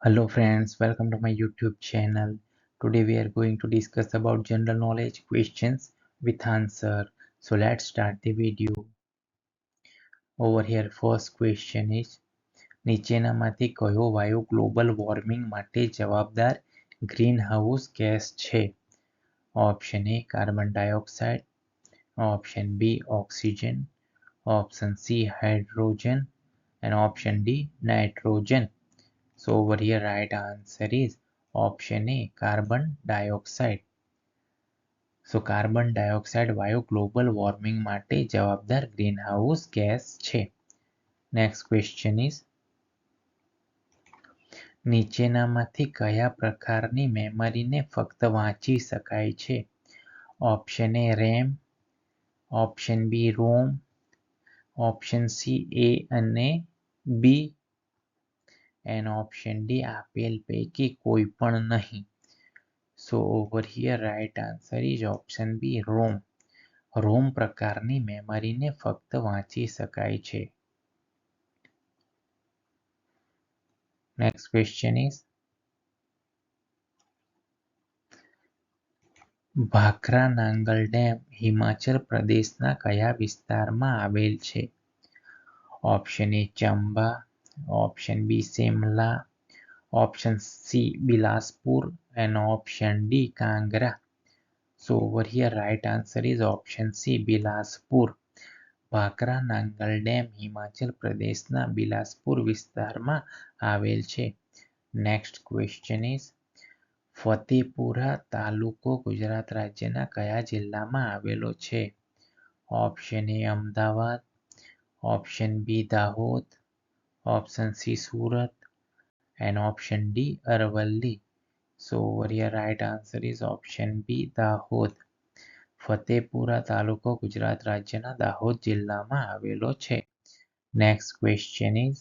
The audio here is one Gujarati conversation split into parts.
Hello friends, welcome to my YouTube channel. Today we are going to discuss about general knowledge questions with answer. So let's start the video. Over here first question is નીચેનામાંથી કયો વાયુ ગ્લોબલ વોર્મિંગ માટે જવાબદાર ગ્રીનહાઉસ ગેસ છે? Option A carbon dioxide, option B oxygen, option C hydrogen and option D nitrogen. So over here right answer is option A carbon dioxide. So carbon dioxide વાયુ ગ્લોબલ વોર્મિંગ માટે જવાબદાર ગ્રીનહાઉસ ગેસ છે. નેક્સ્ટ ક્વેશ્ચન ઇઝ નીચેનામાંથી કયા પ્રકારની મેમરીને ફક્ત વાંચી શકાય છે? Option A RAM, option B ROM, option C A અને બી એન્ડ ઓપ્શન ડી આપેલ પૈકી કોઈ પણ નહીં. So over here right answer is option B ROM. ROM પ્રકારની મેમરીને ફક્ત વાંચી શકાય છે. Next question is Bhakra Nangal dam Himachal પ્રદેશના કયા વિસ્તારમાં આવેલ છે? Option A Chamba, option B Shimla, option C Bilaspur and option D Kangra. So over here right answer is option C Bilaspur. Bhakra Nangal dam Himachal પ્રદેશના બિલાસપુર વિસ્તારમાં આવેલ છે. નેક્સ્ટ ક્વેશ્ચન ઇઝ ફતેપુરા તાલુકો ગુજરાત રાજ્યના કયા જિલ્લામાં આવેલો છે? Option A Ahmedabad, option B Dahod, option C Surat and option D Aravalli. So over here right answer is option B Dahod. Fatepura તાલુકો ગુજરાત રાજ્યના દાહોદ જિલ્લામાં આવેલો છે. નેક્સ્ટ ક્વેશ્ચન ઇઝ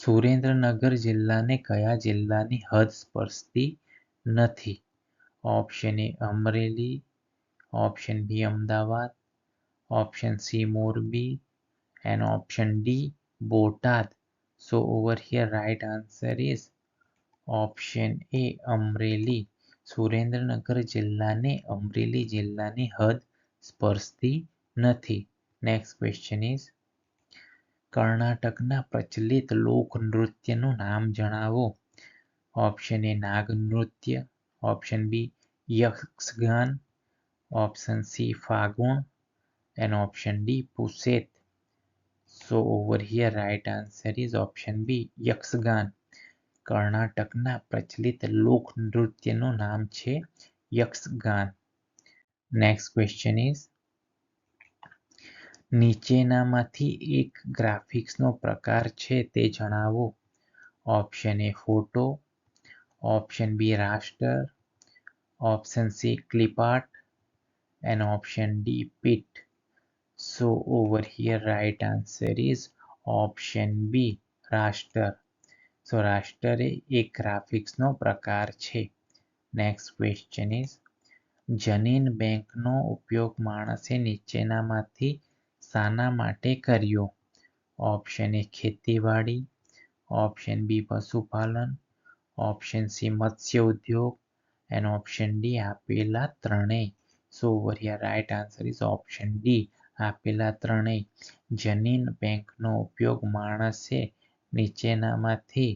સુરેન્દ્રનગર જિલ્લાને કયા જિલ્લાની હદ સ્પર્શતી નથી? Option A Amreli, option B Ahmedabad, option C Morbi and option D Botad. So over here right answer is option A Amreli. Surendranagar જિલ્લાને અમરેલી જિલ્લાની હદ સ્પર્શતી નથી. નેક્સ્ટ ક્વેશ્ચન ઇઝ કર્ણાટકના પ્રચલિત લોકનૃત્યનું નામ જણાવો. Option A Nagnritya, option B Yakshagana, option C Phagun and option D પુસેત. So over here right answer is option B Yakshagana. કર્ણાટકના પ્રચલિત લોકનૃત્યનું નામ છે યક્ષગાન. નેક્સ્ટ ક્વેશ્ચન ઇઝ નીચેનામાંથી એક ગ્રાફિક્સનો પ્રકાર છે તે જણાવો. Option A photo, option B raster, option C clip art and option D pit. So over here right answer is option B raster. So raster એ એક ગ્રાફિક્સનો પ્રકાર છે. નેક્સ્ટ ક્વેશ્ચન ઇઝ જનીન બેંકનો ઉપયોગ માણસે નીચેનામાંથી શાના માટે કર્યો? ઓપ્શન એ ખેતીવાડી, ઓપ્શન બી પશુપાલન, ઓપ્શન સી મત્સ્ય ઉદ્યોગ and option D આપેલા ત્રણેય. So over here right answer is option D આપેલા ત્રણેય. જનીન બેંકનો ઉપયોગ માણસે નીચેનામાંથી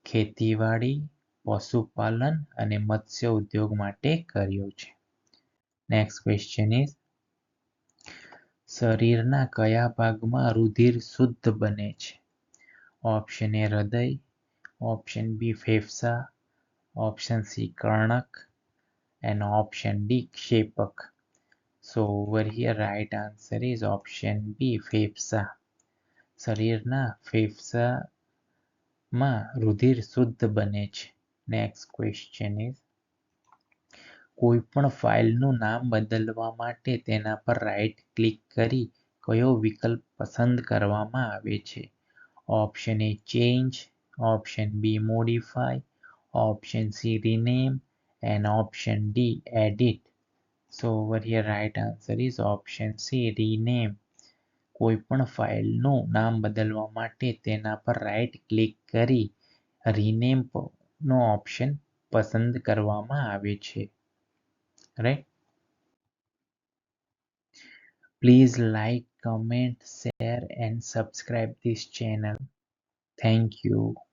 ખેતીવાડી, પશુપાલન અને મત્સ્ય ઉદ્યોગ માટે કર્યો છે. નેક્સ્ટ ક્વેશ્ચન ઇઝ શરીરના કયા ભાગમાં રુધિર શુદ્ધ બને છે? ઓપ્શન એ હૃદય, ઓપ્શન બી ફેફસા, ઓપ્શન સી કર્ણક and option D ક્ષેપક. So over here right answer is option B ફેફસા. શરીરના ફેફસામાં રુધિર શુદ્ધ બને છે. નેક્સ્ટ ક્વેશ્ચન ઇઝ કોઈ પણ ફાઇલનું નામ બદલવા માટે તેના પર રાઇટ ક્લિક કરી કયો વિકલ્પ પસંદ કરવામાં આવે છે? Option A change, option B modify, option C rename and option D edit. So over here right answer is option C rename. કોઈ પણ ફાઇલનું નામ બદલવા માટે તેના પર રાઇટ ક્લિક કરી રીનેમ નો ઓપ્શન પસંદ કરવામાં આવે છે. Right. Please like, comment, share and subscribe this channel. Thank you.